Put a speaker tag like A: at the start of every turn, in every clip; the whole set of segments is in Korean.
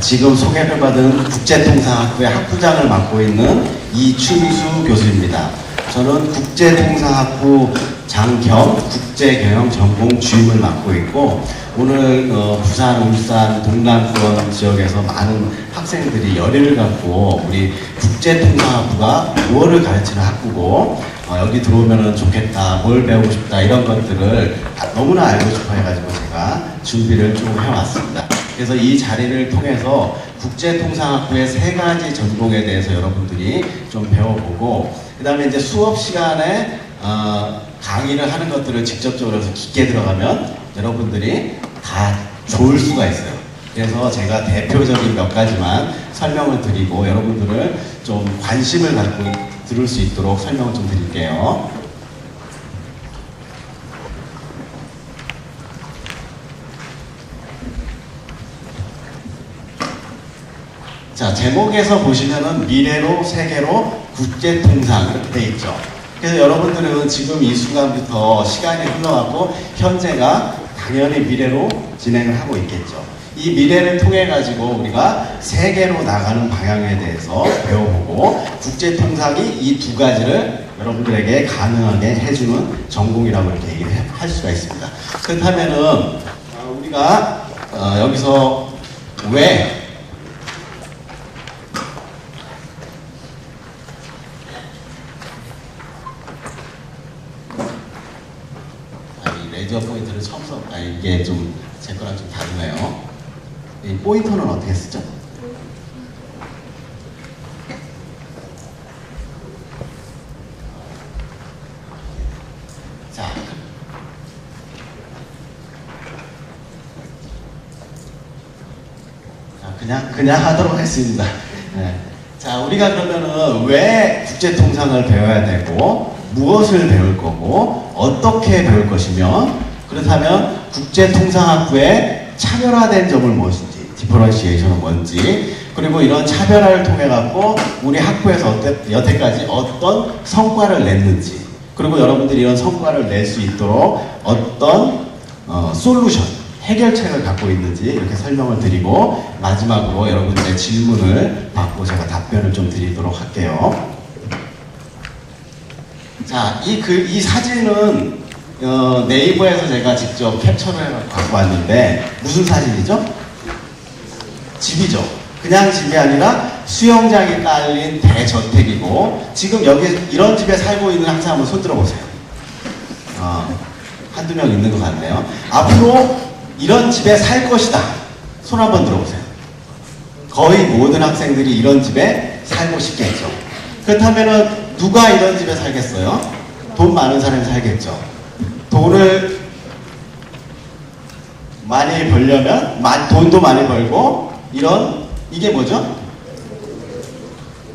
A: 지금 소개를 받은 국제통상학부의 학부장을 맡고 있는 이춘수 교수입니다. 저는 국제통상학부 장겸 국제경영 전공 주임을 맡고 있고, 오늘 부산, 울산, 동남권 지역에서 많은 학생들이 열의를 갖고 우리 국제통상학부가 무엇을 가르치는 학부고 여기 들어오면 좋겠다, 뭘 배우고 싶다, 이런 것들을 너무나 알고 싶어 해가지고 제가 준비를 좀 해왔습니다. 그래서 이 자리를 통해서 국제통상학부의 3가지 전공에 대해서 여러분들이 좀 배워보고, 그 다음에 이제 수업 시간에 강의를 하는 것들을 직접적으로 해서 깊게 들어가면 여러분들이 다 좋을 수가 있어요. 그래서 제가 대표적인 몇 가지만 설명을 드리고 여러분들을 좀 관심을 갖고 들을 수 있도록 설명을 좀 드릴게요. 자, 제목에서 보시면은 미래로 세계로 국제통상 이렇게 돼 있죠. 그래서 여러분들은 지금 이 순간부터 시간이 흘러가고 현재가 당연히 미래로 진행을 하고 있겠죠. 이 미래를 통해 가지고 우리가 세계로 나가는 방향에 대해서 배워보고, 국제통상이 이 2가지를 여러분들에게 가능하게 해주는 전공이라고 이렇게 얘기를 할 수가 있습니다. 그렇다면은 우리가 여기서 왜 레이저 포인트를 처음 써, 이게 좀 제 거랑 좀 다르네요. 이 포인터는 어떻게 쓰죠? 자, 그냥 하도록 하겠습니다. 네. 자, 우리가 그러면은 왜 국제통상을 배워야 되고, 무엇을 배울 거고, 어떻게 배울 것이며, 그렇다면 국제통상학부의 차별화된 점은 무엇인지, 디퍼런시에이션은 뭔지, 그리고 이런 차별화를 통해 갖고 우리 학부에서 여태까지 어떤 성과를 냈는지, 그리고 여러분들이 이런 성과를 낼 수 있도록 어떤 솔루션, 해결책을 갖고 있는지 이렇게 설명을 드리고, 마지막으로 여러분들의 질문을 받고 제가 답변을 좀 드리도록 할게요. 자, 이 사진은 네이버에서 제가 직접 캡처를 해서 갖고 왔는데, 무슨 사진이죠? 집이죠. 그냥 집이 아니라 수영장이 깔린 대저택이고, 지금 여기 이런 집에 살고 있는 학생 한번 손 들어보세요. 한두 명 있는 것 같네요. 앞으로 이런 집에 살 것이다. 손 한번 들어보세요. 거의 모든 학생들이 이런 집에 살고 싶겠죠. 그렇다면은 누가 이런 집에 살겠어요? 돈 많은 사람이 살겠죠. 돈을 많이 벌려면 돈도 많이 벌고, 이게 뭐죠?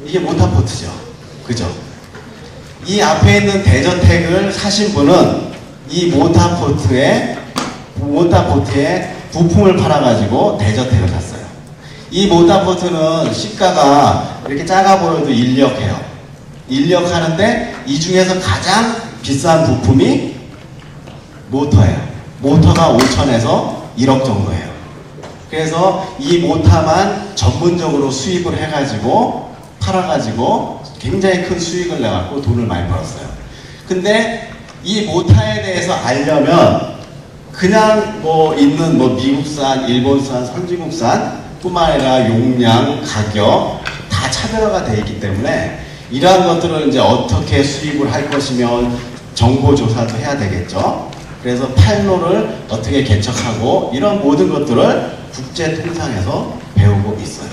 A: 이게 모타포트죠. 그죠? 이 앞에 있는 대저택을 사신 분은 이 모타포트에 부품을 팔아가지고 대저택을 샀어요. 이 모타포트는 시가가 이렇게 작아 보여도 인력해요. 인력하는데 이 중에서 가장 비싼 부품이 모터예요. 모터가 5천에서 1억 정도예요. 그래서 이 모터만 전문적으로 수입을 해가지고 팔아가지고 굉장히 큰 수익을 내갖고 돈을 많이 벌었어요. 근데 이 모터에 대해서 알려면 그냥 있는 미국산, 일본산, 선진국산 뿐만 아니라 용량, 가격 다 차별화가 되어 있기 때문에 이러한 것들을 이제 어떻게 수입을 할 것이며 정보 조사도 해야 되겠죠. 그래서 판로를 어떻게 개척하고 이런 모든 것들을 국제통상에서 배우고 있어요.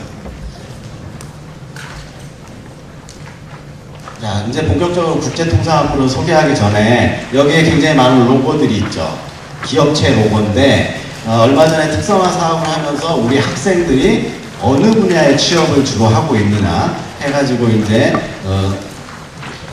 A: 자, 이제 본격적으로 국제통상학부를 소개하기 전에 여기에 굉장히 많은 로고들이 있죠. 기업체 로고인데 얼마 전에 특성화 사업을 하면서 우리 학생들이 어느 분야의 취업을 주로 하고 있느냐 해가지고 이제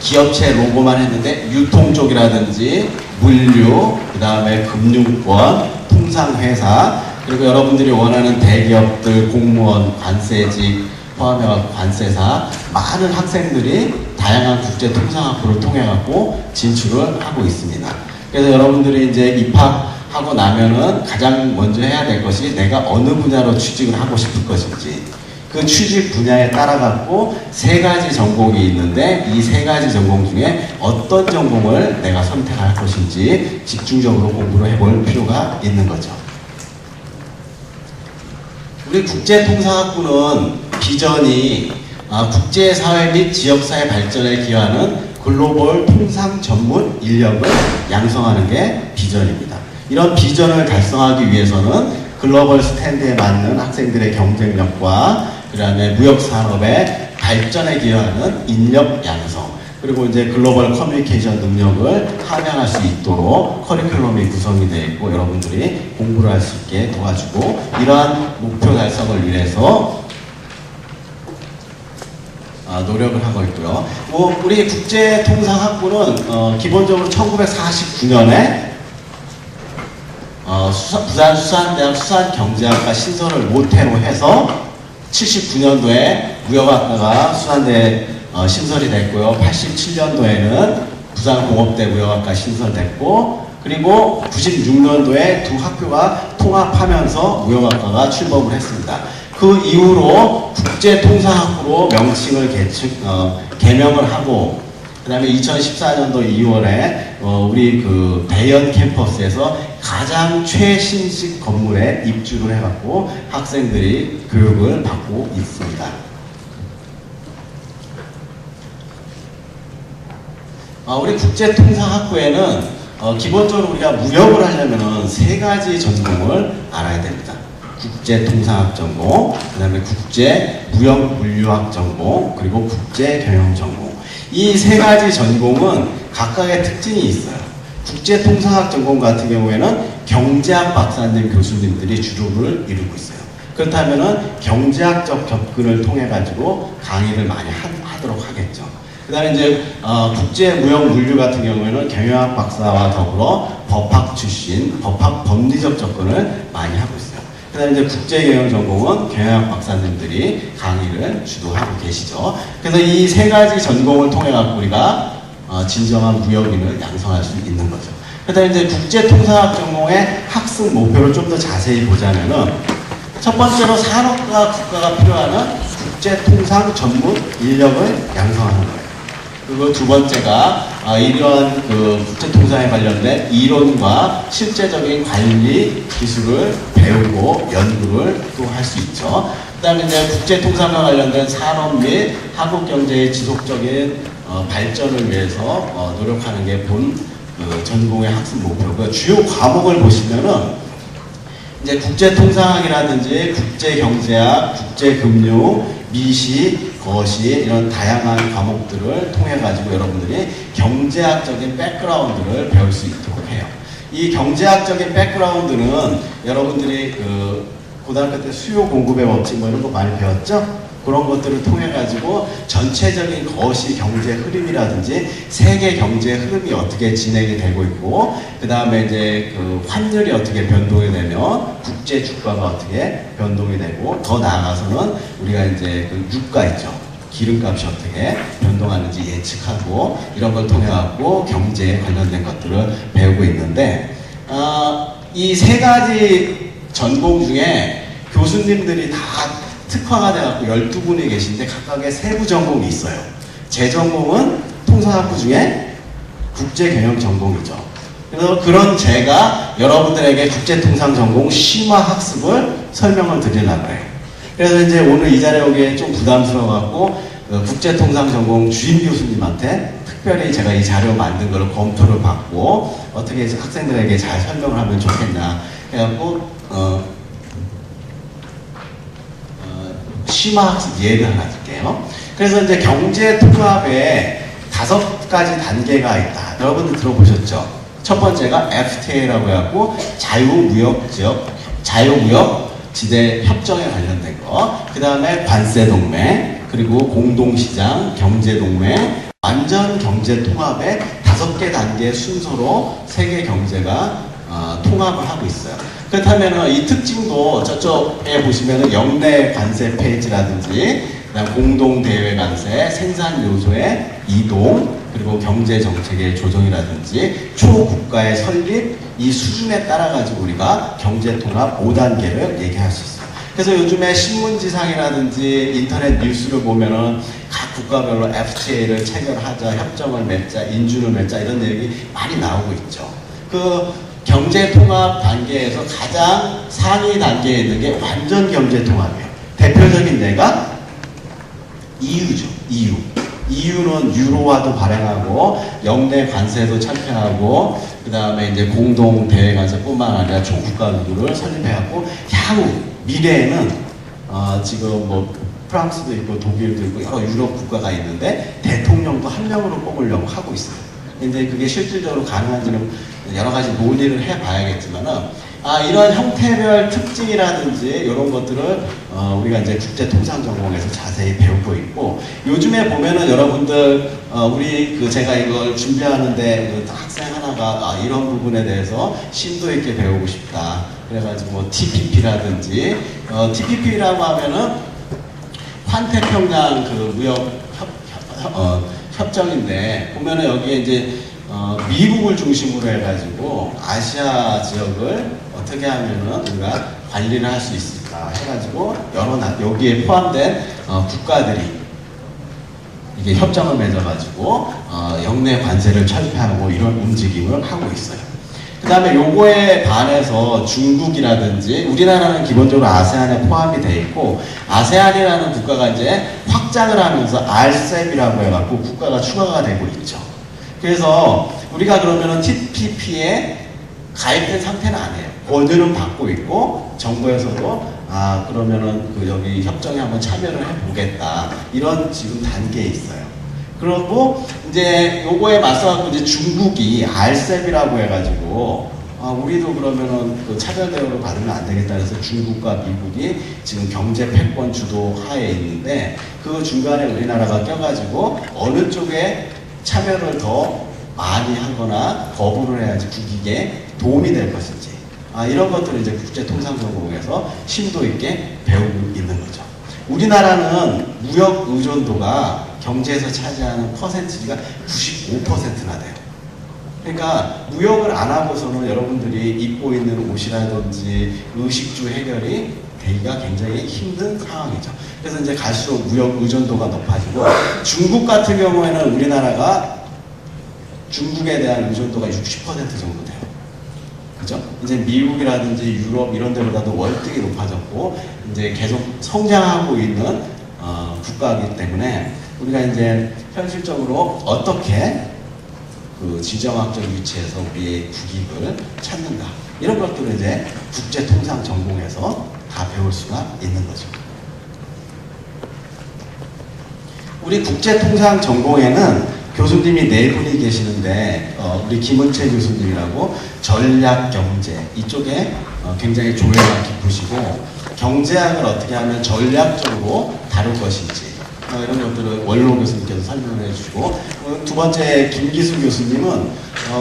A: 기업체 로고만 했는데 유통 쪽이라든지 물류, 그 다음에 금융권, 통상회사, 그리고 여러분들이 원하는 대기업들, 공무원, 관세직 포함해서 관세사, 많은 학생들이 다양한 국제통상학부를 통해 갖고 진출을 하고 있습니다. 그래서 여러분들이 이제 입학 하고 나면은 가장 먼저 해야 될 것이 내가 어느 분야로 취직을 하고 싶을 것인지, 그 취직 분야에 따라 갖고 세 가지 전공이 있는데 이 세 가지 전공 중에 어떤 전공을 내가 선택할 것인지 집중적으로 공부를 해볼 필요가 있는 거죠. 우리 국제통상학부는 비전이 국제사회 및 지역사회 발전에 기여하는 글로벌 통상 전문 인력을 양성하는 게 비전입니다. 이런 비전을 달성하기 위해서는 글로벌 스탠드에 맞는 학생들의 경쟁력과 그 다음에 무역산업의 발전에 기여하는 인력 양성, 그리고 이제 글로벌 커뮤니케이션 능력을 함양할 수 있도록 커리큘럼이 구성이 되어 있고 여러분들이 공부를 할 수 있게 도와주고, 이러한 목표 달성을 위해서 노력을 하고 있고요. 우리 국제통상학부는 기본적으로 1949년에 부산 수산대학 수산경제학과 신설을 모태로 해서 79년도에 무역학과가 수산대에 신설이 됐고요. 87년도에는 부산공업대 무역학과 신설됐고, 그리고 96년도에 두 학교가 통합하면서 무역학과가 출범을 했습니다. 그 이후로 국제통상학부로 명칭을 개명을 하고, 그 다음에 2014년도 2월에 우리 그 대연 캠퍼스에서 가장 최신식 건물에 입주를 해갖고 학생들이 교육을 받고 있습니다. 우리 국제통상학부에는 기본적으로 우리가 무역을 하려면 세 가지 전공을 알아야 됩니다. 국제통상학 전공, 그 다음에 국제무역물류학 전공, 그리고 국제경영 전공. 이 세 가지 전공은 각각의 특징이 있어요. 국제통상학 전공 같은 경우에는 경제학 박사님 교수님들이 주력을 이루고 있어요. 그렇다면은 경제학적 접근을 통해 가지고 강의를 많이 하도록 하겠죠. 그 다음에 이제 국제무역물류 같은 경우에는 경영학 박사와 더불어 법학 출신, 법학 법리적 접근을 많이 하고 있어요. 그 다음에 이제 국제경영 전공은 경영학 박사님들이 강의를 주도하고 계시죠. 그래서 이 세 가지 전공을 통해 갖고 우리가 진정한 무역인을 양성할 수 있는 거죠. 그 다음에 이제 국제통상학 전공의 학습 목표를 좀 더 자세히 보자면은, 첫 번째로 산업과 국가가 필요한 국제통상 전문 인력을 양성하는 거예요. 그리고 두 번째가 이러한 그 국제통상에 관련된 이론과 실제적인 관리 기술을 배우고 연구를 또 할 수 있죠. 그 다음에 이제 국제통상과 관련된 산업 및 한국 경제의 지속적인 발전을 위해서 노력하는 게 본 전공의 학습 목표고요. 주요 과목을 보시면은 이제 국제통상학이라든지 국제경제학, 국제금융, 미시, 거시 이런 다양한 과목들을 통해 가지고 여러분들이 경제학적인 백그라운드를 배울 수 있도록 해요. 이 경제학적인 백그라운드는 여러분들이 고등학교 때 수요 공급의 법칙 뭐 이런 거 많이 배웠죠? 그런 것들을 통해 가지고 전체적인 거시 경제 흐름이라든지 세계 경제 흐름이 어떻게 진행이 되고 있고, 그 다음에 이제 그 환율이 어떻게 변동이 되면 국제 주가가 어떻게 변동이 되고, 더 나아가서는 우리가 이제 그 유가 있죠. 기름값이 어떻게 변동하는지 예측하고, 이런 걸 통해 갖고 경제에 관련된 것들을 배우고 있는데, 이 세 가지 전공 중에 교수님들이 다 특화가 돼갖고 12분이 계신데 각각의 세부 전공이 있어요. 제 전공은 통상학부 중에 국제경영 전공이죠. 그래서 그런 제가 여러분들에게 국제통상 전공 심화 학습을 설명을 드리려고 해요. 그래서 이제 오늘 이 자리에 오기에 좀 부담스러워갖고 국제통상 전공 주임 교수님한테 특별히 제가 이 자료 만든 걸 검토를 받고 어떻게 해서 학생들에게 잘 설명을 하면 좋겠나 해갖고 심화학습 예를 하나 드릴게요. 그래서 이제 경제통합에 5가지 단계가 있다. 여러분들 들어보셨죠? 첫 번째가 FTA라고 해갖고 자유무역 지대 협정에 관련된 거. 그 다음에 관세동맹, 그리고 공동시장, 경제동맹, 완전 경제통합의 5개 단계 순서로 세계 경제가 통합을 하고 있어요. 그렇다면 이 특징도 저쪽에 보시면 영내 관세 페이지라든지 그다음 공동대외 관세, 생산 요소의 이동, 그리고 경제 정책의 조정이라든지 초국가의 설립 이 수준에 따라 가지고 우리가 경제 통합 5단계를 얘기할 수 있어요. 그래서 요즘에 신문지상이라든지 인터넷 뉴스를 보면은 각 국가별로 FTA를 체결하자, 협정을 맺자, 인준을 맺자 이런 얘기 많이 나오고 있죠. 그 경제 통합 단계에서 가장 상위 단계에 있는 게 완전 경제 통합이에요. 대표적인 예가 EU죠. EU는 유로화도 발행하고 영내 관세도 철폐하고 그 다음에 이제 공동 대외 관세뿐만 아니라 총국가 기구를 설립해갖고 향후 미래에는 지금 뭐 프랑스도 있고 독일도 있고 여러 유럽 국가가 있는데 대통령도 한 명으로 뽑으려고 하고 있어요. 근데 그게 실질적으로 가능한지는 여러 가지 논의를 해봐야겠지만은 이런 형태별 특징이라든지 이런 것들을 우리가 이제 국제통상전공에서 자세히 배우고 있고 요즘에 보면은 여러분들 우리 제가 이걸 준비하는데 그 학생 하나가 이런 부분에 대해서 심도 있게 배우고 싶다. 그래가지고 뭐 TPP라든지 TPP라고 하면은 환태평양 그 무역 협정인데 보면은 여기에 이제 미국을 중심으로 해가지고 아시아 지역을 어떻게 하면은 우리가 관리를 할 수 있을까 해가지고 여러 여기에 포함된 국가들이 이게 협정을 맺어가지고 영내 관세를 철폐하고 이런 움직임을 하고 있어요. 그 다음에 요거에 반해서 중국이라든지 우리나라는 기본적으로 아세안에 포함이 돼 있고 아세안이라는 국가가 이제 확장을 하면서 RCEP이라고 해갖고 국가가 추가가 되고 있죠. 그래서 우리가 그러면은 TPP에 가입된 상태는 아니에요. 권유는 받고 있고 정부에서도 그러면은 여기 협정에 한번 참여를 해보겠다 이런 지금 단계에 있어요. 그리고 이제 요거에 맞서갖고 이제 중국이 RCEP이라고 해가지고 우리도 그러면은 그 차별 대우를 받으면 안 되겠다 해서 중국과 미국이 지금 경제 패권 주도 하에 있는데 그 중간에 우리나라가 껴가지고 어느 쪽에 참여를 더 많이 하거나 거부를 해야지 국익에 도움이 될 것인지 이런 것들을 이제 국제통상전공에서 심도 있게 배우고 있는 거죠. 우리나라는 무역 의존도가 경제에서 차지하는 퍼센티지가 95%나 돼요. 그러니까 무역을 안 하고서는 여러분들이 입고 있는 옷이라든지 의식주 해결이 되기가 굉장히 힘든 상황이죠. 그래서 이제 갈수록 무역 의존도가 높아지고 중국 같은 경우에는 우리나라가 중국에 대한 의존도가 60% 정도 돼요. 그죠? 이제 미국이라든지 유럽 이런 데보다도 월등히 높아졌고 이제 계속 성장하고 있는 국가이기 때문에 우리가 이제 현실적으로 어떻게 그 지정학적 위치에서 우리의 국익을 찾는가 이런 것들을 이제 국제통상 전공에서 다 배울 수가 있는 거죠. 우리 국제통상 전공에는 교수님이 4분이 계시는데 우리 김은채 교수님이라고 전략경제 이쪽에 굉장히 조예가 깊으시고 경제학을 어떻게 하면 전략적으로 다룰 것인지 이런 것들을 원로 교수님께서 설명을 해주시고 두 번째 김기수 교수님은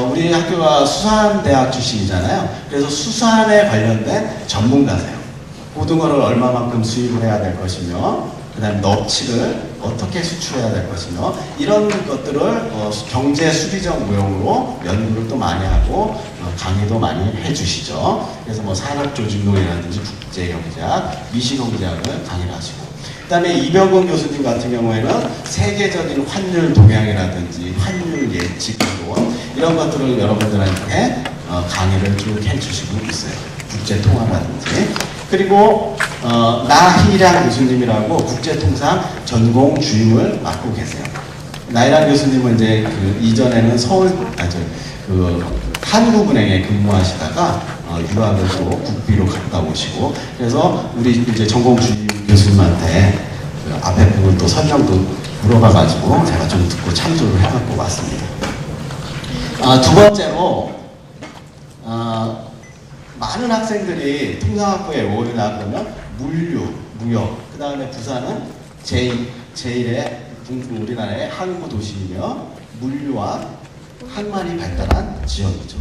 A: 우리 학교가 수산대학 출신이잖아요. 그래서 수산에 관련된 전문가세요. 고등어를 얼마만큼 수입을 해야 될 것이며 그 다음에 넙치를 어떻게 수출해야 될 것이며 이런 것들을 경제 수리적 모형으로 연구를 또 많이 하고 강의도 많이 해주시죠. 그래서 뭐 산업조직론이라든지 국제경제학, 미시경제학을 강의를 하시고 그 다음에 이병근 교수님 같은 경우에는 세계적인 환율 동향이라든지 환율 예측론 이런 것들을 여러분들한테 강의를 쭉 해주시고 있어요. 국제통화라든지 그리고 나희량 교수님이라고 국제통상 전공 주임을 맡고 계세요. 나희량 교수님은 이제 그 이전에는 한국은행에 근무하시다가 유학을 또 국비로 갔다 오시고 그래서 우리 이제 전공 주임 교수님한테 그 앞에 부분 또 설명도 물어봐가지고 제가 좀 듣고 참조를 해갖고 왔습니다. 두 번째로 많은 학생들이 통상학부에 오르나 그러면 물류, 무역, 그 다음에 부산은 제1의 우리나라의 항구 도시이며 물류와 항만이 발달한 지역이죠.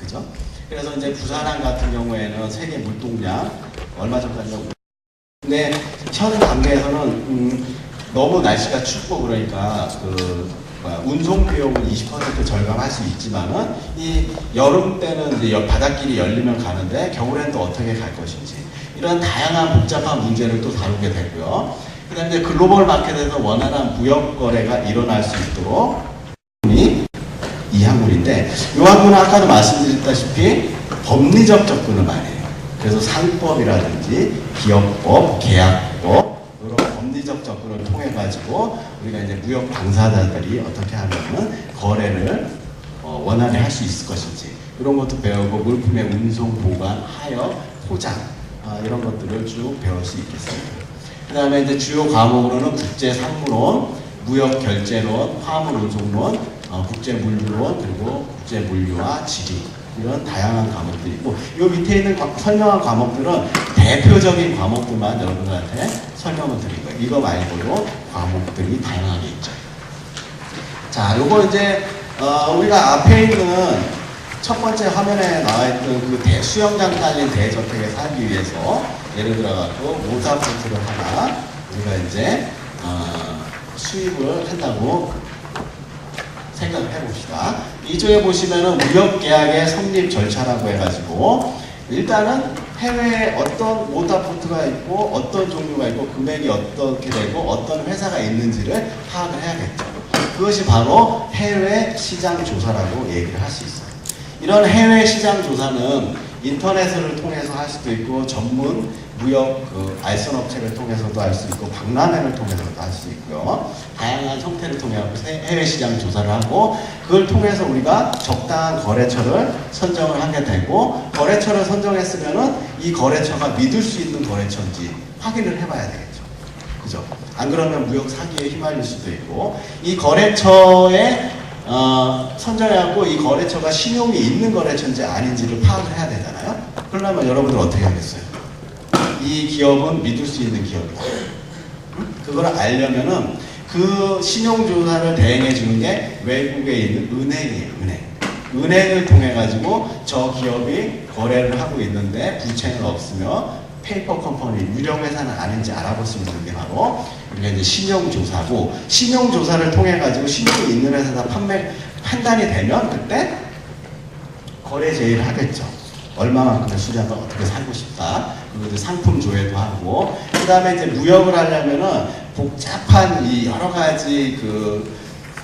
A: 그죠? 그래서 이제 부산항 같은 경우에는 세계 물동량 얼마 전까지 근데 현 단계에서는 너무 날씨가 춥고 그러니까 운송 비용은 20% 절감할 수 있지만은 이 여름 때는 이제 바닷길이 열리면 가는데 겨울엔 또 어떻게 갈 것인지 이런 다양한 복잡한 문제를 또 다루게 되고요. 그다음에 이제 글로벌 마켓에서 원활한 무역 거래가 일어날 수 있도록 이 항문인데 이 항문은 아까도 말씀드렸다시피 법리적 접근을 많이 해요. 그래서 상법이라든지 기업법, 계약법 이런 법리적 접근을 통해 가지고 우리가 이제 무역 당사자들이 어떻게 하면은 거래를 원활히 할 수 있을 것인지 이런 것도 배우고 물품의 운송, 보관, 하역, 포장 이런 것들을 쭉 배울 수 있겠습니다. 그 다음에 이제 주요 과목으로는 국제상무론, 무역결제론, 화물운송론, 국제물류론, 그리고 국제물류와 지리 이런 다양한 과목들이 있고 이 밑에 있는 설명한 과목들은 대표적인 과목들만 여러분들한테 설명을 드린 거예요. 이거 말고도 과목들이 다양하게 있죠. 자, 요거 이제 우리가 앞에 있는 첫 번째 화면에 나와 있던 그 수영장 딸린 대저택에 살기 위해서 예를 들어가지고 모자포트를 하나 우리가 이제 수입을 한다고 생각을 해봅시다. 이쪽에 보시면은 무역계약의 성립 절차라고 해가지고 일단은 해외에 어떤 모터포트가 있고 어떤 종류가 있고 금액이 어떻게 되고 어떤 회사가 있는지를 파악을 해야겠죠. 그것이 바로 해외 시장 조사라고 얘기를 할 수 있어요. 이런 해외 시장 조사는 인터넷을 통해서 할 수도 있고 전문 무역 알선 업체를 통해서도 할 수 있고 박람회를 통해서도 할 수 있고요. 다양한 형태를 통해 해외 시장 조사를 하고 그걸 통해서 우리가 적당한 거래처를 선정을 하게 되고 거래처를 선정했으면은 이 거래처가 믿을 수 있는 거래처인지 확인을 해봐야 되겠죠. 그죠? 안 그러면 무역 사기에 휘말릴 수도 있고 이 거래처에 선정해갖고 이 거래처가 신용이 있는 거래처인지 아닌지를 파악을 해야 되잖아요. 그러려면 여러분들 어떻게 하겠어요? 이 기업은 믿을 수 있는 기업이다. 그걸 알려면은 그 신용조사를 대행해 주는 게 외국에 있는 은행이에요. 은행을 통해 가지고 저 기업이 거래를 하고 있는데 부채는 없으며 페이퍼 컴퍼니, 유령 회사는 아닌지 알아볼 수 있는 게 바로 우리가 이제 신용조사고 신용조사를 통해 가지고 신용이 있는 회사가 판단이 되면 그때 거래 제의를 하겠죠. 얼마만큼의 수량을 어떻게 살고 싶다. 그리고 이제 상품 조회도 하고 그 다음에 이제 무역을 하려면은 복잡한 이 여러 가지 그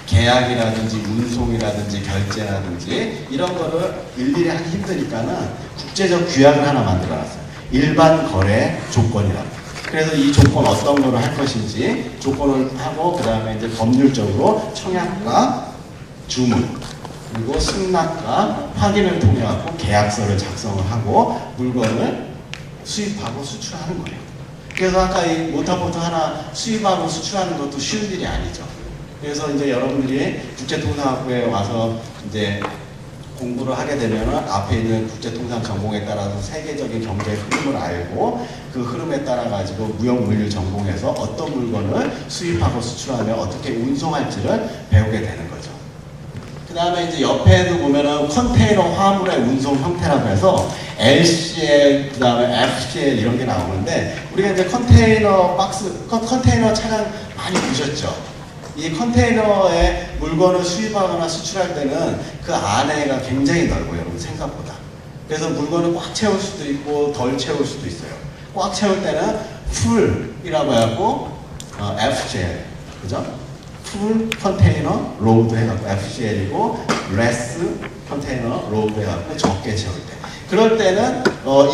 A: 계약이라든지 운송이라든지 결제라든지 이런 거를 일일이 하기 힘드니까는 국제적 규약을 하나 만들어놨어요. 일반 거래 조건이라고. 그래서 이 조건 어떤 거를 할 것인지 조건을 하고 그 다음에 이제 법률적으로 청약과 주문 그리고 승낙과 확인을 통해 갖고 계약서를 작성을 하고 물건을 수입하고 수출하는 거예요. 그래서 아까 이 모터보트 하나 수입하고 수출하는 것도 쉬운 일이 아니죠. 그래서 이제 여러분들이 국제통상학부에 와서 이제 공부를 하게 되면 앞에 있는 국제통상 전공에 따라서 세계적인 경제 흐름을 알고 그 흐름에 따라 가지고 무역물류 전공에서 어떤 물건을 수입하고 수출하며 어떻게 운송할지를 배우게 되는 거죠. 그 다음에 이제 옆에도 보면은 컨테이너 화물의 운송 형태라고 해서 LCL, 그 다음에 FCL 이런 게 나오는데 우리가 이제 컨테이너 박스, 컨테이너 차량 많이 보셨죠? 이 컨테이너에 물건을 수입하거나 수출할 때는 그 안에가 굉장히 넓어요, 여러분 생각보다. 그래서 물건을 꽉 채울 수도 있고 덜 채울 수도 있어요. 꽉 채울 때는 풀이라고 해갖고 FCL, 그죠? 풀 컨테이너 로드 해갖고 FCL이고 레스 컨테이너 로드 해갖고 적게 채울 때. 그럴 때는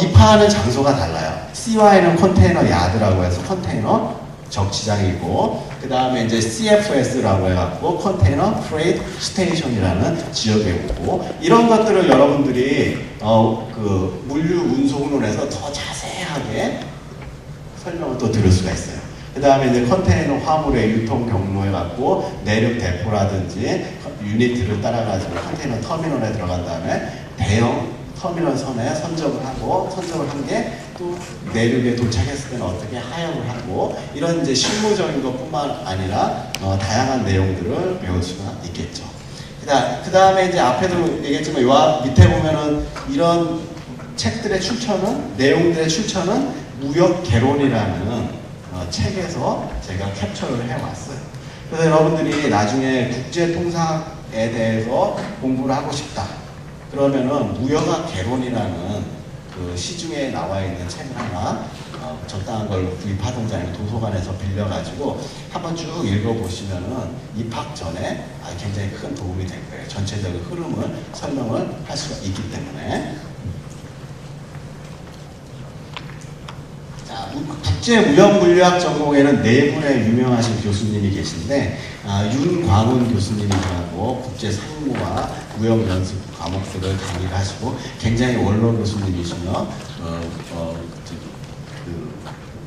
A: 입하하는 장소가 달라요. CY는 컨테이너 야드라고 해서 컨테이너 적시장이고 그 다음에 이제 CFS라고 해갖고 컨테이너 프레이트 스테이션이라는 지역에 오고 이런 것들을 여러분들이 그 물류 운송론에서 더 자세하게 설명을 또 들을 수가 있어요. 그 다음에 이제 컨테이너 화물의 유통 경로에 갖고 내륙 대포라든지 유니트를 따라가지고 컨테이너 터미널에 들어간 다음에 대형 터미널 선에 선적을 하고 선적을 한 게 또 내륙에 도착했을 때는 어떻게 하역을 하고 이런 이제 실무적인 것뿐만 아니라 다양한 내용들을 배울 수가 있겠죠. 그 다음에 이제 앞에도 얘기했지만 요 밑에 보면은 이런 책들의 출처는 내용들의 출처는 무역개론이라는 책에서 제가 캡처를 해왔어요. 그래서 여러분들이 나중에 국제통상에 대해서 공부를 하고 싶다. 그러면은 무역학 개론이라는 그 시중에 나와 있는 책을 하나 적당한 걸 구입하든지 아니면 도서관에서 빌려가지고 한번 쭉 읽어보시면은 입학 전에 굉장히 큰 도움이 될 거예요. 전체적인 흐름을 설명을 할 수가 있기 때문에. 자, 국제무역물리학 전공에는 네 분의 유명하신 교수님이 계신데 윤광훈 교수님이라고 국제상무와 무역연습 과목들을 강의를 하시고 굉장히 원로 교수님이시며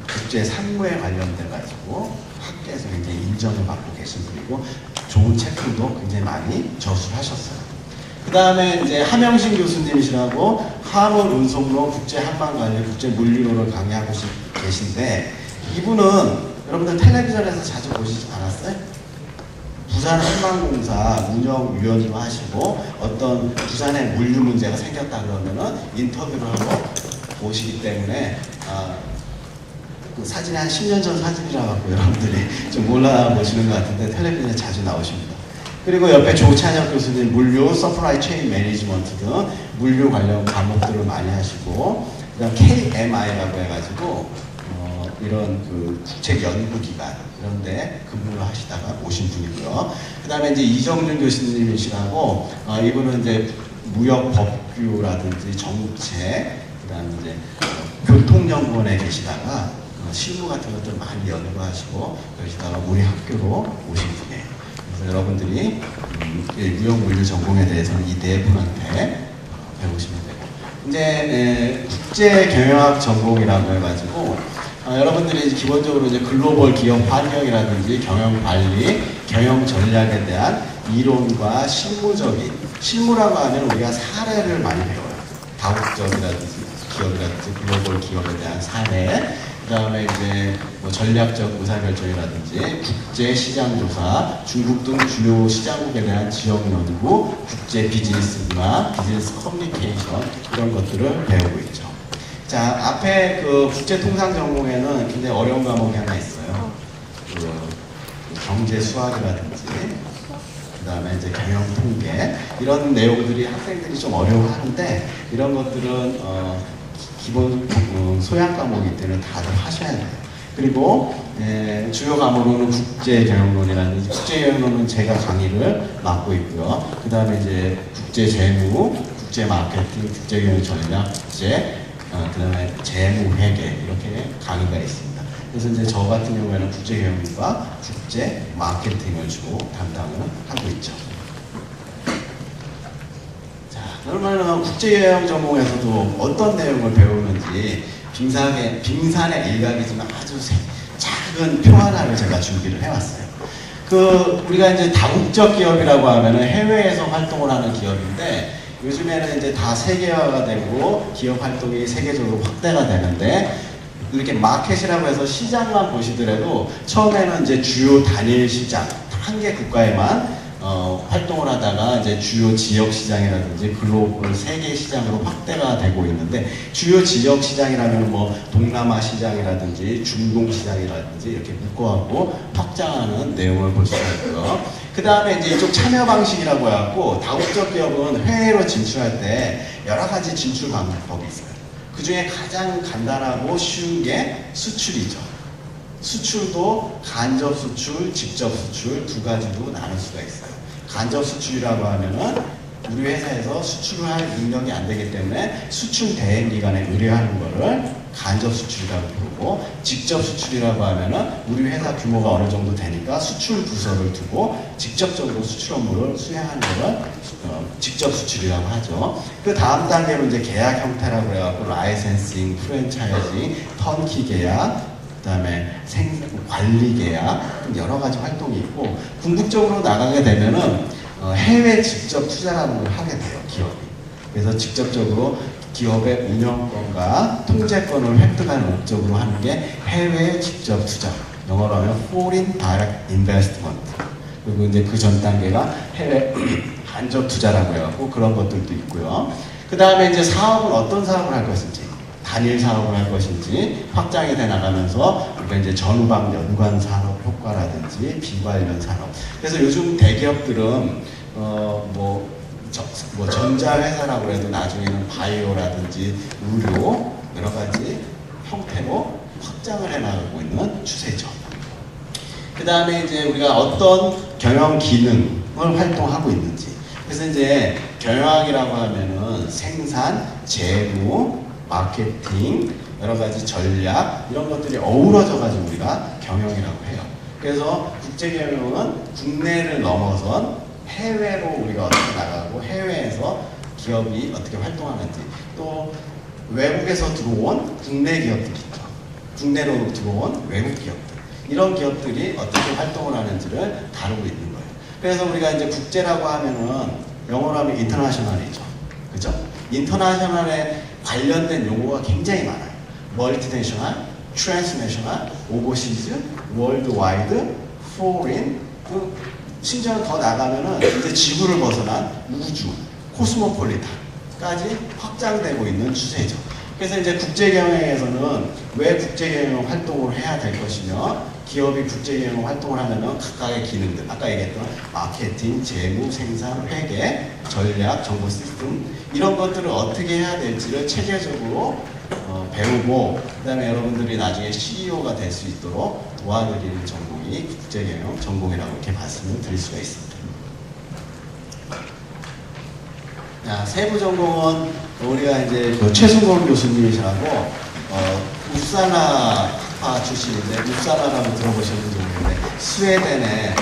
A: 국제 상무에 관련돼 가지고 학계에서 굉장히 인정을 받고 계신 분이고 좋은 책들도 굉장히 많이 저술하셨어요. 그 다음에 이제 함영신 교수님이시라고 화물 운송로 국제 항만관리 국제 물류로를 강의하고 계신데 이분은 여러분들 텔레비전에서 자주 보시지 않았어요? 부산 항만공사 운영위원도 하시고 어떤 부산에 물류 문제가 생겼다 그러면은 인터뷰를 하고 오시기 때문에 그 사진이 한 10년 전 사진이라 갖고 여러분들이 좀 몰라보시는 것 같은데 텔레비전에 자주 나오십니다. 그리고 옆에 조찬혁 교수님 물류, 서프라이 체인 매니지먼트 등 물류 관련 과목들을 많이 하시고 그다음 KMI라고 해가지고 이런 그 국책연구기관 이런데 근무를 하시다가 오신 분이고요. 그 다음에 이제 이정준 교수님이시라고 이분은 이제 무역법규라든지 정책, 그 다음에 이제 교통연구원에 계시다가 실무 같은 것들 많이 연구하시고 그러시다가 우리 학교로 오신 분이에요. 그래서 여러분들이 무역물류 전공에 대해서는 이 네 분한테 배우시면 되고 이제 국제경영학 전공이라고 해가지고 여러분들이 기본적으로 이제 글로벌 기업 환경이라든지 경영 관리, 경영 전략에 대한 이론과 실무라고 하면 우리가 사례를 많이 배워요. 다국적이라든지 기업이라든지 글로벌 기업에 대한 사례, 그 다음에 이제 뭐 전략적 의사결정이라든지 국제 시장 조사, 중국 등 주요 시장국에 대한 지역 연구, 국제 비즈니스 문화, 비즈니스 커뮤니케이션 이런 것들을 배우고 있죠. 자, 앞에 그 국제통상 전공에는 굉장히 어려운 과목이 하나 있어요. 그 경제 수학이라든지, 그 다음에 이제 경영 통계, 이런 내용들이 학생들이 좀 어려워하는데, 이런 것들은, 기본 소양 과목이기 때문에 다들 하셔야 돼요. 그리고, 주요 과목으로는 국제경영론이라든지, 국제경영론은 제가 강의를 맡고 있고요. 그 다음에 이제 국제재무, 국제마케팅, 국제경영 전략, 그 다음에 재무회계 이렇게 강의가 있습니다. 그래서 이제 저 같은 경우에는 국제경영과 국제마케팅을 주로 담당을 하고 있죠. 자, 그러면 국제경영 전공에서도 어떤 내용을 배우는지 빙산의 일각이지만 아주 작은 표 하나를 제가 준비를 해왔어요. 우리가 이제 다국적 기업이라고 하면은 해외에서 활동을 하는 기업인데 요즘에는 이제 다 세계화가 되고 기업 활동이 세계적으로 확대가 되는데 이렇게 마켓이라고 해서 시장만 보시더라도 처음에는 이제 주요 단일 시장 한 개 국가에만 활동을 하다가 이제 주요 지역 시장이라든지 글로벌 세계 시장으로 확대가 되고 있는데 주요 지역 시장이라면 뭐 동남아 시장이라든지 중동 시장이라든지 이렇게 묶어갖고 확장하는 내용을 볼 수가 있고요. 그 다음에 이제 이쪽 참여 방식이라고 해갖고 다국적 기업은 해외로 진출할 때 여러 가지 진출 방법이 있어요. 그 중에 가장 간단하고 쉬운 게 수출이죠. 수출도 간접 수출, 직접 수출 두 가지로 나눌 수가 있어요. 간접 수출이라고 하면은 우리 회사에서 수출을 할 능력이 안 되기 때문에 수출 대행 기관에 의뢰하는 거를 간접 수출이라고 부르고 직접 수출이라고 하면은 우리 회사 규모가 어느 정도 되니까 수출 부서를 두고 직접적으로 수출 업무를 수행하는 거를 직접 수출이라고 하죠. 그 다음 단계로 이제 계약 형태라고 해갖고 라이센싱, 프랜차이징, 턴키 계약, 그 다음에 관리 계약 여러 가지 활동이 있고 궁극적으로 나가게 되면은 해외 직접 투자라는 걸 하게 돼요, 기업이. 그래서 직접적으로 기업의 운영권과 통제권을 획득하는 목적으로 하는 게 해외 직접 투자. 영어로 하면 Foreign Direct Investment. 그리고 이제 그 전 단계가 해외 간접 투자라고 해갖고 그런 것들도 있고요. 그 다음에 이제 사업은 어떤 사업을 할 것인지, 단일 사업을 할 것인지, 확장이 돼 나가면서 우리가 이제 전후방 연관 산업 효과라든지 비관련 산업. 그래서 요즘 대기업들은 전자회사라고 해도 나중에는 바이오라든지 의료 여러 가지 형태로 확장을 해나가고 있는 추세죠. 그 다음에 이제 우리가 어떤 경영 기능을 활동하고 있는지. 그래서 이제 경영학이라고 하면은 생산, 재무, 마케팅, 여러 가지 전략 이런 것들이 어우러져 가지고 우리가 경영이라고 해요. 그래서 국제 경영은 국내를 넘어선 해외로 우리가 어떻게 나가고 해외에서 기업이 어떻게 활동하는지 또 외국에서 들어온 국내 기업들 있죠. 국내로 들어온 외국 기업들 이런 기업들이 어떻게 활동을 하는지를 다루고 있는 거예요. 그래서 우리가 이제 국제라고 하면은 영어로 하면 인터내셔널이죠. 그죠? 인터내셔널에 관련된 용어가 굉장히 많아요. 멀티내셔널, 트랜스내셔널, 오버시즈, 월드와이드, 포린, 심지어 더 나가면은 이제 지구를 벗어난 우주, 코스모폴리탄까지 확장되고 있는 추세죠. 그래서 이제 국제경영에서는 왜 국제경영 활동을 해야 될 것이며 기업이 국제경영 활동을 하면은 각각의 기능들, 아까 얘기했던 마케팅, 재무, 생산, 회계, 전략, 정보 시스템 이런 것들을 어떻게 해야 될지를 체계적으로 배우고 그 다음에 여러분들이 나중에 CEO가 될 수 있도록 도와드리는 전공이 국제경영 전공이라고 이렇게 말씀을 드릴 수가 있습니다. 자, 세부 전공은 우리가 이제 그 최승범 교수님이시라고 웁사나 학파 출신인데 웁사나라고 들어보셨는지 모르겠는데 스웨덴의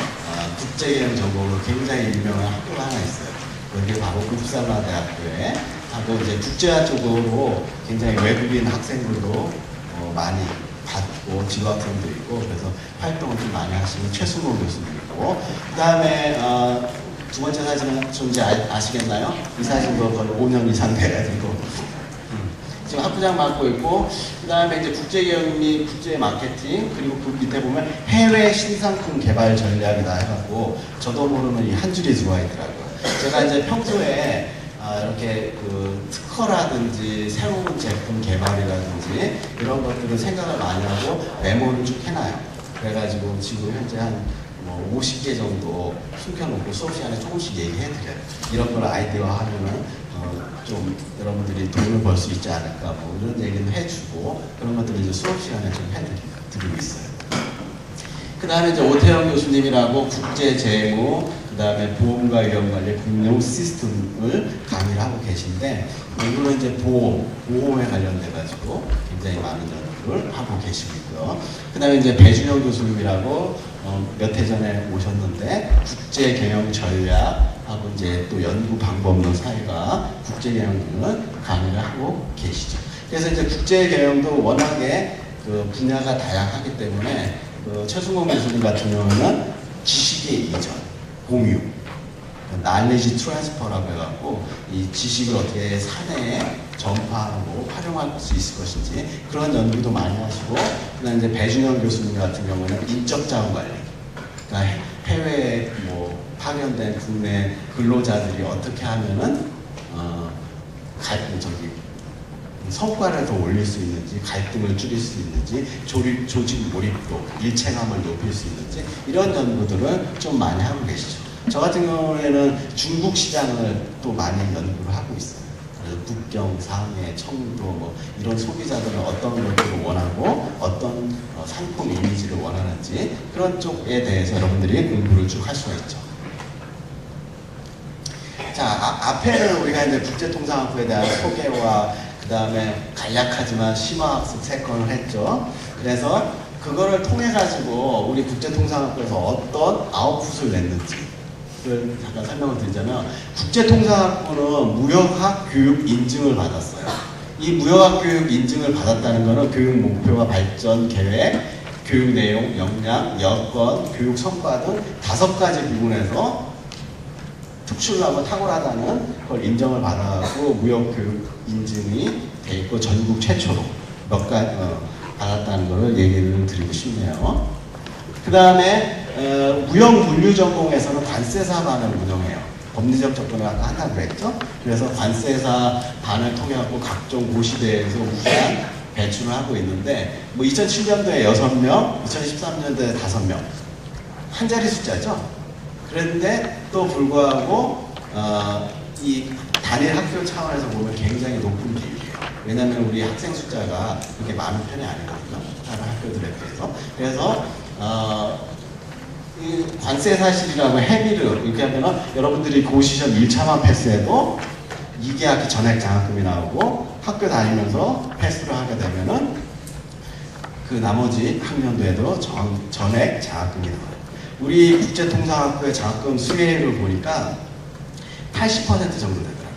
A: 국제경영 전공으로 굉장히 유명한 학교가 하나 있어요. 그게 바로 웁사나 대학교에 하고 이제 국제화 쪽으로 굉장히 외국인 학생들도 많이 받고 지도학생도 있고 그래서 활동을 좀 많이 하시는 최승호 교수님이고 그 다음에 두 번째 사진은 좀 이제 아시겠나요? 이 사진도 거의 5년 이상 돼가지고 지금 학부장 맡고 있고 그 다음에 이제 국제경영 및 국제 마케팅 그리고 그 밑에 보면 해외 신상품 개발 전략이다 해갖고 저도 모르는 이 한 줄이 들어와 있더라고요. 제가 이제 평소에 이렇게 그 특허라든지 새로운 제품 개발이라든지 이런 것들을 생각을 많이 하고 메모를 쭉 해놔요. 그래가지고 지금 현재 한 50개 정도 숨겨놓고 수업 시간에 조금씩 얘기해드려요. 이런 걸 아이디어 하면은 좀 여러분들이 돈을 벌 수 있지 않을까 뭐 이런 얘기는 해주고 그런 것들을 이제 수업 시간에 좀 해드리고 있어요. 그 다음에 이제 오태영 교수님이라고 국제 재무 그 다음에 보험과 이런관리 금융 시스템을 강의를 하고 계신데 이거는 이제 보험에 관련돼가지고 굉장히 많은 연구를 하고 계시고 있고요. 그 다음에 이제 배준영 교수님이라고 몇 해 전에 오셨는데 국제경영 전략하고 이제 또 연구 방법론 사회가 국제경영 등을 강의를 하고 계시죠. 그래서 이제 국제경영도 워낙에 그 분야가 다양하기 때문에 최승원 교수님 같은 경우는 지식의 이전, 공유, knowledge transfer라고 해갖고 이 지식을 어떻게 사내에 전파하고 활용할 수 있을 것인지 그런 연구도 많이 하시고 그다음에 이제 배준영 교수님 같은 경우는 인적 자원 관리, 그러니까 해외에 파견된 국내 근로자들이 어떻게 하면은 성과를 더 올릴 수 있는지, 갈등을 줄일 수 있는지, 조직 몰입도, 일체감을 높일 수 있는지 이런 연구들을 좀 많이 하고 계시죠. 저 같은 경우에는 중국 시장을 또 많이 연구를 하고 있어요. 그래서 북경, 상해, 청도 이런 소비자들은 어떤 것들을 원하고 어떤 상품 이미지를 원하는지 그런 쪽에 대해서 여러분들이 공부를 쭉 할 수가 있죠. 자, 앞에는 우리가 이제 국제통상학부에 대한 소개와 그 다음에 간략하지만 심화학습 3건을 했죠. 그래서 그거를 통해 가지고 우리 국제통상학부에서 어떤 아웃풋을 냈는지를 잠깐 설명을 드리자면 국제통상학부는 무역학 교육 인증을 받았어요. 이 무역학 교육 인증을 받았다는 것은 교육 목표와 발전 계획, 교육 내용, 역량, 여건, 교육 성과 등 5가지 부분에서 특출나고 탁월하다는 걸 인정을 받아서 무역교육 인증이 돼 있고 전국 최초로 몇 가지 받았다는 걸 얘기를 드리고 싶네요. 그 다음에 무역물류 전공에서는 관세사 반을 운영해요. 법리적 접근을 아까 한다고 그랬죠. 그래서 관세사 반을 통해 갖고 각종 고시대에서 우수한 배출을 하고 있는데, 뭐 2007년도에 6명, 2013년도에 5명. 한 자리 숫자죠. 그런데 또 불구하고, 이 단일 학교 차원에서 보면 굉장히 높은 비율이에요. 왜냐하면 우리 학생 숫자가 그렇게 많은 편이 아니거든요. 다른 학교들에 비해서. 그래서, 이 관세 사실이라고 해비를 이렇게 하면은 여러분들이 고시험 1차만 패스해도 2개 학기 전액 장학금이 나오고 학교 다니면서 패스를 하게 되면은 그 나머지 학년도에도 전액 장학금이 나와요. 우리 국제통상학부의 장학금 수혜율을 보니까 80% 정도 되더라고요.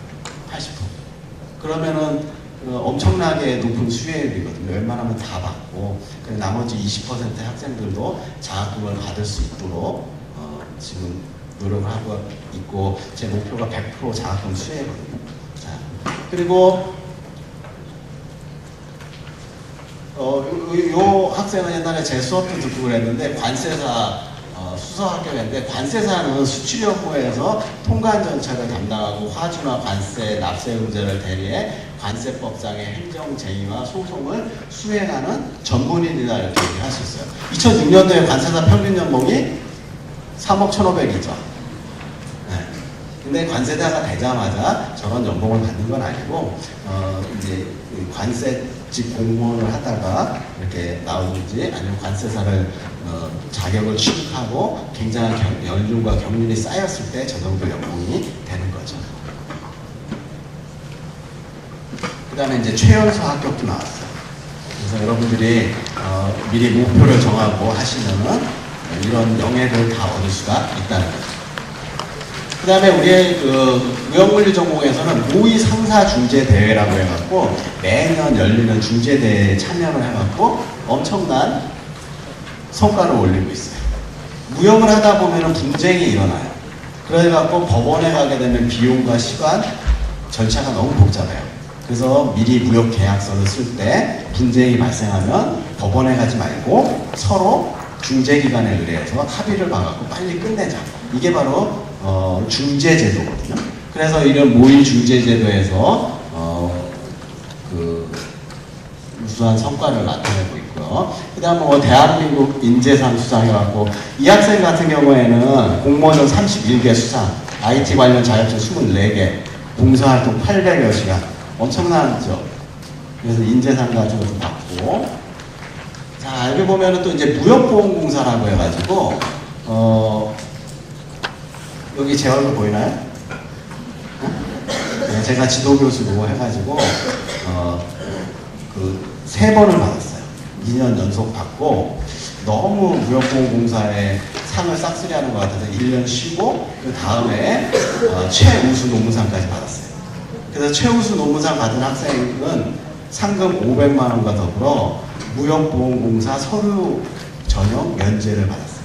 A: 80%. 그러면은 엄청나게 높은 수혜율이거든요. 웬만하면 다 받고 나머지 20%의 학생들도 장학금을 받을 수 있도록 지금 노력을 하고 있고 제 목표가 100% 장학금 수혜거든요. 자, 그리고 요 학생은 옛날에 제 수업도 듣고 그랬는데 관세사 수서학교였는데 관세사는 수출연구에서 통관 전체를 담당하고 화주나 관세, 납세 문제를 대리해 관세법상의 행정 제의와 소송을 수행하는 전문인이다 이렇게 얘기할 수 있어요. 2006년도에 관세사 평균 연봉이 3억 1,500이죠. 네. 근데 관세사가 되자마자 저런 연봉을 받는 건 아니고 이제 관세직 공무원을 하다가 이렇게 나오든지 아니면 관세사를 자격을 취득하고 굉장한 연륜과 경륜이 쌓였을 때 저 정도 연봉이 되는 거죠. 그 다음에 이제 최연소 합격도 나왔어요. 그래서 여러분들이 미리 목표를 정하고 하시면은 이런 명예를 다 얻을 수가 있다는 거죠. 그 다음에 우리의 무역물리 전공에서는 모의 상사 중재 대회라고 해갖고 매년 열리는 중재 대회에 참여를 해갖고 엄청난 성과를 올리고 있어요. 무역을 하다 보면 분쟁이 일어나요. 그래갖고 법원에 가게 되면 비용과 시간, 절차가 너무 복잡해요. 그래서 미리 무역 계약서를 쓸 때 분쟁이 발생하면 법원에 가지 말고 서로 중재기관에 의뢰해서 합의를 봐갖고 빨리 끝내자. 이게 바로 중재제도거든요. 그래서 이런 모의 중재제도에서 우수한 성과를 나타내고 있고요. 그 다음에 뭐 대한민국 인재상 수상해갖고 이 학생 같은 경우에는 공모전 31개 수상, IT 관련 자격증 24개, 봉사활동 800여 시간, 엄청나죠. 그래서 인재상 가지고도 받고, 자 여기 보면은 또 이제 무역보험공사라고 해가지고 여기 제 얼굴 보이나요? 네, 제가 지도교수로 해가지고 그 3번을 받았어요. 2년 연속 받고 너무 무역보험공사에 상을 싹쓸이하는 것 같아서 1년 쉬고 그 다음에 최우수 논문상까지 받았어요. 그래서 최우수 논문상 받은 학생은 상금 500만 원과 더불어 무역보험공사 서류 전형 면제를 받았어요.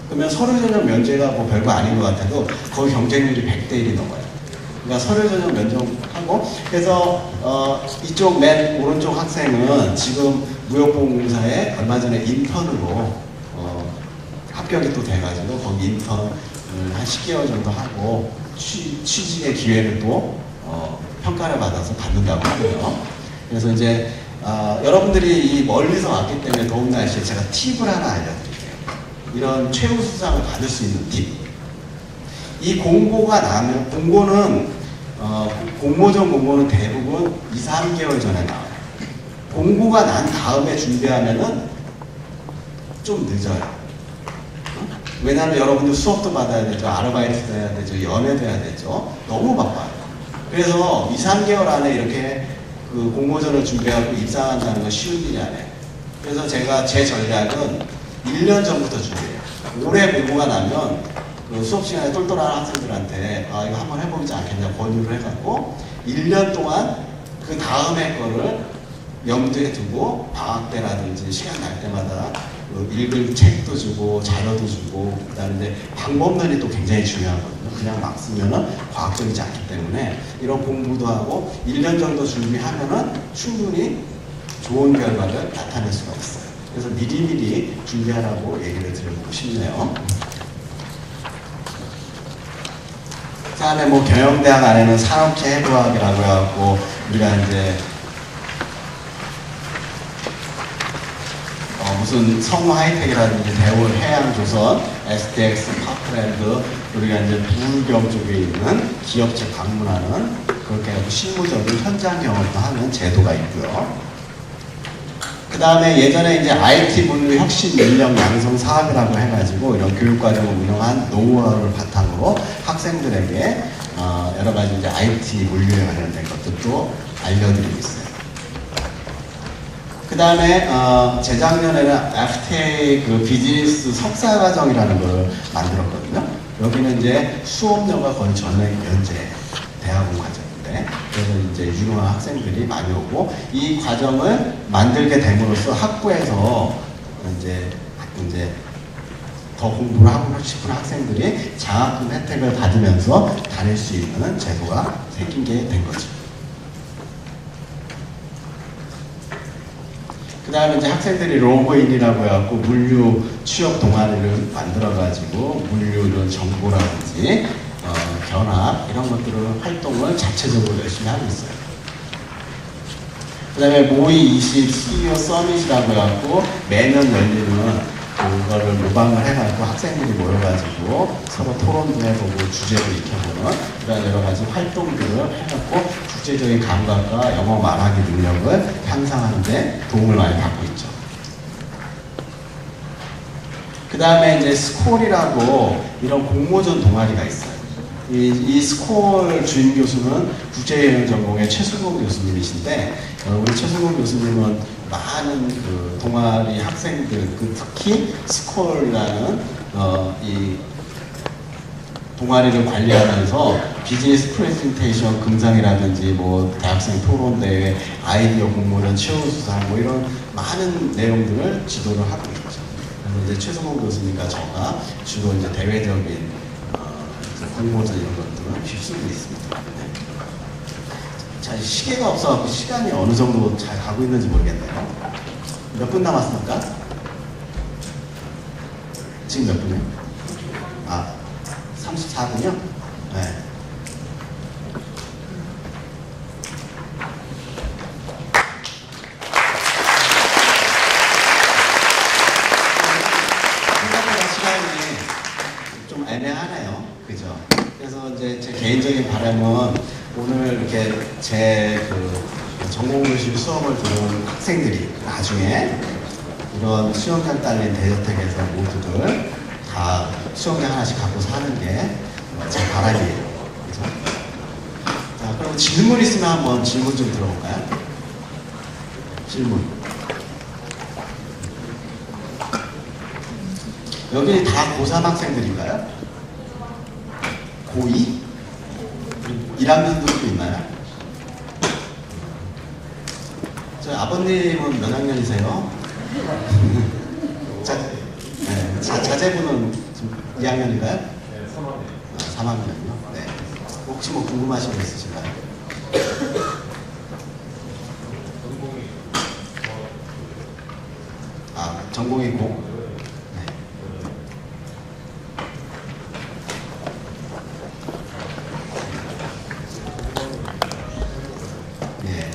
A: 그러면 서류 전형 면제가 뭐 별거 아닌 것 같아도 거의 경쟁률이 100대 1이 넘어요. 그러니까 서류 전형 면제하고 그래서 이쪽 맨 오른쪽 학생은 지금 무역보험공사에 얼마 전에 인턴으로 합격이 또 돼가지고 거기 인턴을 한 10개월 정도 하고 취직의 기회를 또 평가를 받아서 받는다고 하고요. 그래서 이제 여러분들이 이 멀리서 왔기 때문에 더운 날씨에 제가 팁을 하나 알려드릴게요. 이런 최우수상을 받을 수 있는 팁. 이 공고가 나면 공고는 공모전 공고는 대부분 2, 3개월 전에 나와요. 공고가 난 다음에 준비하면은 좀 늦어요. 왜냐하면 여러분들 수업도 받아야 되죠. 아르바이트도 해야 되죠. 연애도 해야 되죠. 너무 바빠요. 그래서 2, 3개월 안에 이렇게 그 공모전을 준비하고 입상한다는 건 쉬운 일이 아니에요. 그래서 제가 제 전략은 1년 전부터 준비해요. 올해 공고가 나면 그 수업 시간에 똘똘한 학생들한테 이거 한번 해보지 않겠냐 권유를 해갖고 1년 동안 그 다음에 거를 염두에 두고 방학 때라든지 시간 날 때마다 읽을 책도 주고 자료도 주고 그다음에 방법론이 또 굉장히 중요하거든요. 그냥 막 쓰면은 과학적이지 않기 때문에 이런 공부도 하고 1년 정도 준비하면은 충분히 좋은 결과를 나타낼 수가 있어요. 그래서 미리미리 준비하라고 얘기를 드리고 싶네요. 그 다음에 뭐 경영대학 안에는 산업체 해부학이라고 해갖고 우리가 이제 무슨 성우 하이텍이라든지 대울 해양조선, STX, 파크랜드, 우리가 이제 부경 쪽에 있는 기업체 방문하는 그렇게 하고 실무적인 현장 경험도 하는 제도가 있고요. 그 다음에 예전에 이제 IT 분류 혁신 인력 양성 사업이라고 해가지고 이런 교육과정을 운영한 노하우를 바탕으로 학생들에게 여러 가지 이제 IT 물류에 관련된 것들도 알려드리고 있어요. 그 다음에 재작년에는 FTA 그 비즈니스 석사과정이라는 걸 만들었거든요. 여기는 이제 수업료가 거의 전액 면제 대학원 과정인데, 그래서 이제 유능한 학생들이 많이 오고, 이 과정을 만들게 됨으로써 학부에서 이제 더 공부를 하고 싶은 학생들이 장학금 혜택을 받으면서 다닐 수 있는 제도가 생긴 게 된 거죠. 그 다음에 이제 학생들이 로그인이라고 해갖고 물류 취업 동아리를 만들어가지고 물류 이런 정보라든지 견학 이런 것들을 활동을 자체적으로 열심히 하고 있어요. 그 다음에 모의 20 CEO 서밋이라고 해갖고 매년 열리는 그거를 모방을 해가지고 학생들이 모여가지고 서로 토론도 해보고 주제도 익혀보는 그런 여러 가지 활동들을 해갖고 국제적인 감각과 영어 말하기 능력을 향상하는 데 도움을 많이 받고 있죠. 그 다음에 이제 스콜이라고 이런 공모전 동아리가 있어요. 이 스콜 주임 교수는 국제여행 전공의 최승곤 교수님이신데, 우리 최승곤 교수님은 많은 그 동아리 학생들, 특히 스콜이라는 이 동아리를 관리하면서 비즈니스 프레젠테이션 금상이라든지 뭐 대학생 토론대회, 아이디어 공모전, 최우수상 뭐 이런 많은 내용들을 지도를 하고 있죠. 그래서 이제 최승곤 교수님과 저가 주로 이제 대외적인 공모전 이런 것들은 휩쓰고 있습니다. 네. 자, 시계가 없어갖고 시간이 어느 정도 잘 가고 있는지 모르겠네요. 몇 분 남았습니까? 지금 몇 분이요? 34분이요? 네. 생각보다 시간이 좀 애매하네요. 그죠? 그래서 이제 제 개인적인 바람은 오늘 이렇게 제 전공교실 수업을 들은 학생들이 나중에 이런 수영장 딸린 대저택에서 모두들 다 수영장 하나씩 갖고 사는 게 제 바람이에요. 그죠? 자, 그럼 질문 있으면 한번 질문 좀 들어볼까요? 질문. 여기 다 고3 학생들인가요? 고2? 1학년들도 있나요? 저 아버님은 몇 학년이세요? 자제분은 2학년인가요?
B: 네, 3학년.
A: 3학년이요? 네. 혹시 뭐 궁금하신 거 있으신가요? 전공이 고? 네. 예.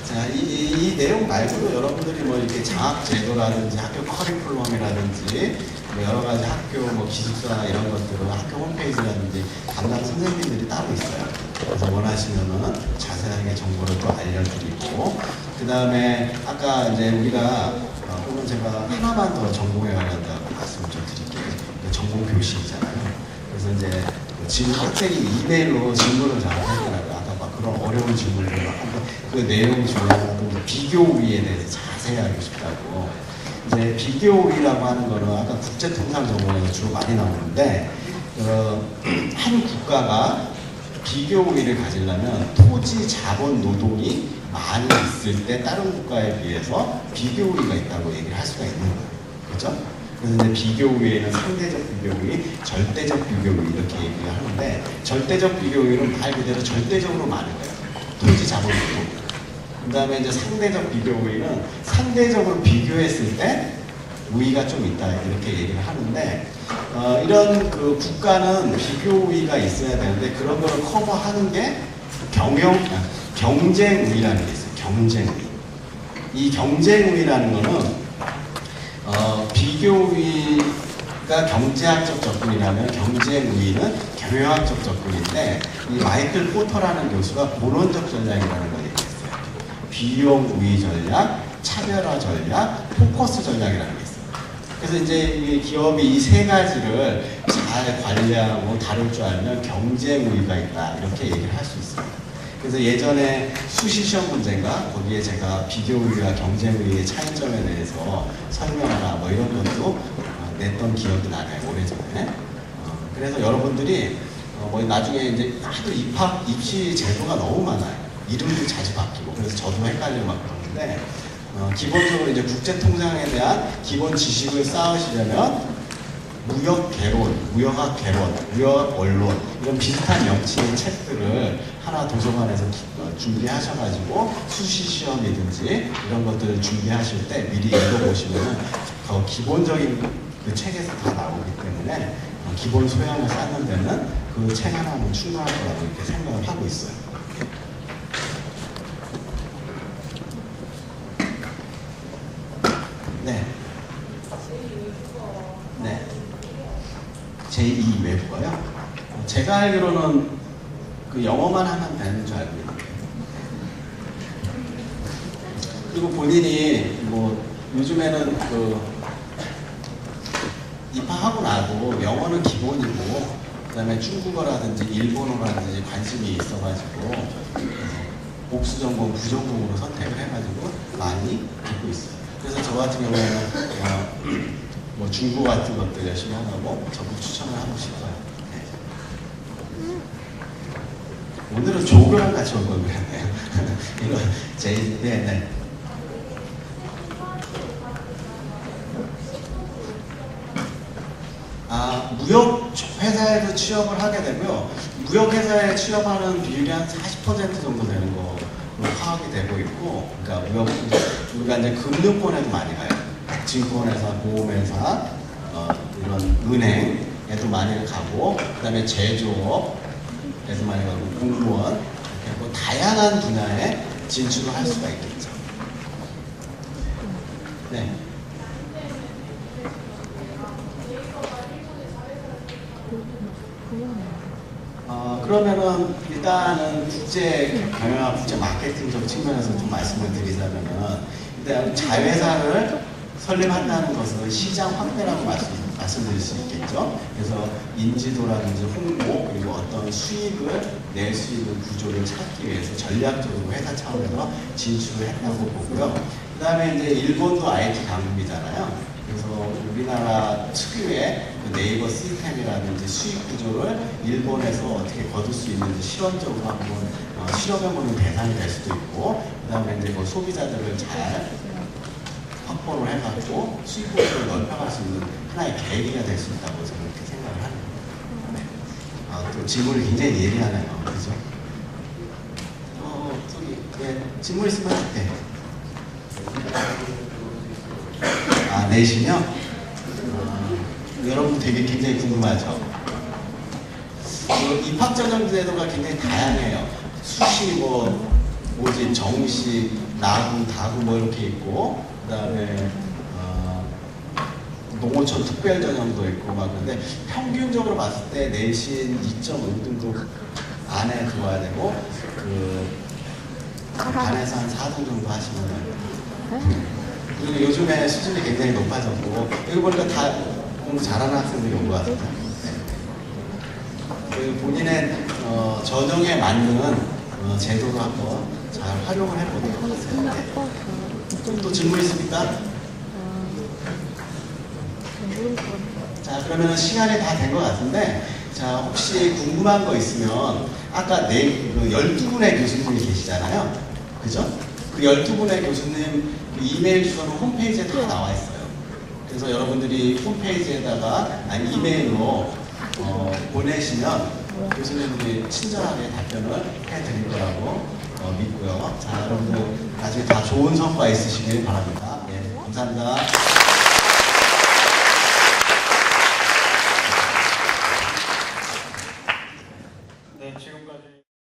A: 자, 이 내용 말고도 여러분들이 뭐 이렇게 장학 제도라든지 학교 커리큘럼이라든지 뭐 여러 가지 학교 뭐 기숙사 이런 것들은 학교 홈페이지라든지 담당 선생님들이 따로 있어요. 그래서 원하시면은 자세하게 정보를 또 알려드리고, 그 다음에 아까 이제 우리가 오늘 제가 하나만 더 전공에 관련다고 말씀을 좀 드릴게요. 전공 교실이잖아요. 그래서 이제 지금 학생이 이메일로 질문을 잘 하더라고요. 아까 막 그런 어려운 질문들을 하는데 그 내용 중에 하나도 비교우위에 대해서 자세히 알고 싶다고. 이제 비교우위라고 하는 거는 아까 국제통상 전공에서 주로 많이 나오는데, 한 국가가 비교우위를 가지려면 토지, 자본, 노동이 많이 있을 때 다른 국가에 비해서 비교우위가 있다고 얘기를 할 수가 있는 거예요. 그렇죠? 그래서 이제 비교우위에는 상대적 비교우위, 절대적 비교우위 이렇게 얘기를 하는데, 절대적 비교우위는 말 그대로 절대적으로 많은 거예요. 토지, 자본, 노동. 그 다음에 이제 상대적 비교우위는 상대적으로 비교했을 때 우위가 좀 있다 이렇게 얘기를 하는데, 이런 그 국가는 비교우위가 있어야 되는데 그런 거를 커버하는 게 경쟁우위라는 게 있어요. 경쟁우위. 이 경쟁우위라는 거는 비교우위가 경제학적 접근이라면 경쟁우위는 경영학적 접근인데, 이 마이클 포터라는 교수가 본원적 전략이라는 걸 얘기했어요. 비용우위 전략, 차별화 전략, 포커스 전략이라는 게 있어요. 그래서 이제 이 기업이 이 세 가지를 잘 관리하고 다룰 줄 알면 경쟁우위가 있다, 이렇게 얘기를 할 수 있습니다. 그래서 예전에 수시시험 문제가 거기에 제가 비교우위와 경쟁우위의 차이점에 대해서 설명하라 뭐 이런 것도 냈던 기억이 나네요, 오래전에. 그래서 여러분들이 뭐 나중에 이제 하도 입시 제도가 너무 많아요. 이름도 자주 바뀌고, 그래서 저도 헷갈리고 막 그러는데, 기본적으로 이제 국제통상에 대한 기본 지식을 쌓으시려면 무역 개론, 무역학 개론, 무역 언론, 이런 비슷한 명칭의 책들을 하나 도서관에서 준비하셔가지고 수시시험이든지 이런 것들을 준비하실 때 미리 읽어보시면 더 기본적인 그 책에서 다 나오기 때문에 기본 소양을 쌓는 데는 그 책 하나는 충분할 거라고 이렇게 생각을 하고 있어요. 네. 네. 제2 외국어요? 제가 알기로는 그 영어만 하면 되는 줄 알고 있는데. 그리고 본인이 뭐 요즘에는 그 입학하고 나도 영어는 기본이고, 그 다음에 중국어라든지 일본어라든지 관심이 있어가지고 복수 전공, 부전공으로 선택을 해가지고 많이 듣고 있어요. 그래서 저 같은 경우에는 뭐 중국어 같은 것들 열심히 하라고 적극 추천을 하고 싶어요. 네. 오늘은 조교랑 같이 올 걸 그랬네요. 이거 네. 무역 회사에도 취업을 하게 되고요. 무역 회사에 취업하는 비율이 한 40% 정도 되는 거로 파악이 되고 있고, 그러니까 무역 우리가 이제 금융권에도 많이 가요. 증권회사, 보험회사, 이런 은행에도 많이 가고, 그다음에 제조업에도 많이 가고, 공무원, 이렇게 뭐 다양한 분야에 진출을 할 수가 있겠죠. 네. 그러면은 일단은 국제 경영학, 국제 마케팅적 측면에서 좀 말씀을 드리자면은, 일단 자회사를 설립한다는 것은 시장 확대라고 말씀드릴 수 있겠죠. 그래서 인지도라든지 홍보, 그리고 어떤 수익을 낼 수 있는 구조를 찾기 위해서 전략적으로 회사 차원에서 진출을 했다고 보고요. 그 다음에 이제 일본도 IT 강국이잖아요. 그래서 우리나라 특유의 그 네이버 시스템이라든지 수익 구조를 일본에서 어떻게 거둘 수 있는지 실험적으로 한번 실험해보는 대상이 될 수도 있고, 그 다음에 이제 뭐 소비자들을 잘 확보를 해가지고 수익 구조를 넓혀갈 수 있는 하나의 계기가 될 수 있다고 저는 그렇게 생각을 합니다. 네. 또 질문을 굉장히 예리하네요. 그죠? 저기, 네, 질문 있으면 네. 내시면 여러분 되게 굉장히 궁금하죠. 입학 전형 제도가 굉장히 다양해요. 수시 뭐지 정시, 나구, 다구 뭐 이렇게 있고, 그다음에 농어촌 특별 전형도 있고 막. 근데 평균적으로 봤을 때 내신 2.5등급 안에 들어와야 되고, 그 반에서 한 4등 정도 하시면 돼요. 그리고 요즘에 수준이 굉장히 높아졌고, 여기 보니까 다 공부 잘하는 학생들이 온 것 같습니다. 네. 본인의 전형에 맞는 제도도 한번 잘 활용을 해보도록 하겠습니다. 네. 또 질문 있습니까? 자, 그러면 시간이 다 된 것 같은데, 자, 혹시 궁금한 거 있으면 아까 12분의 교수님이 계시잖아요. 그죠? 그 12분의 교수님 이메일 주소는 홈페이지에 다 나와 있어요. 그래서 여러분들이 홈페이지에다가 아니 이메일로 보내시면 교수님들이 친절하게 답변을 해드릴 거라고 믿고요. 자, 여러분들 나중에 다 좋은 성과 있으시길 바랍니다. 네, 감사합니다.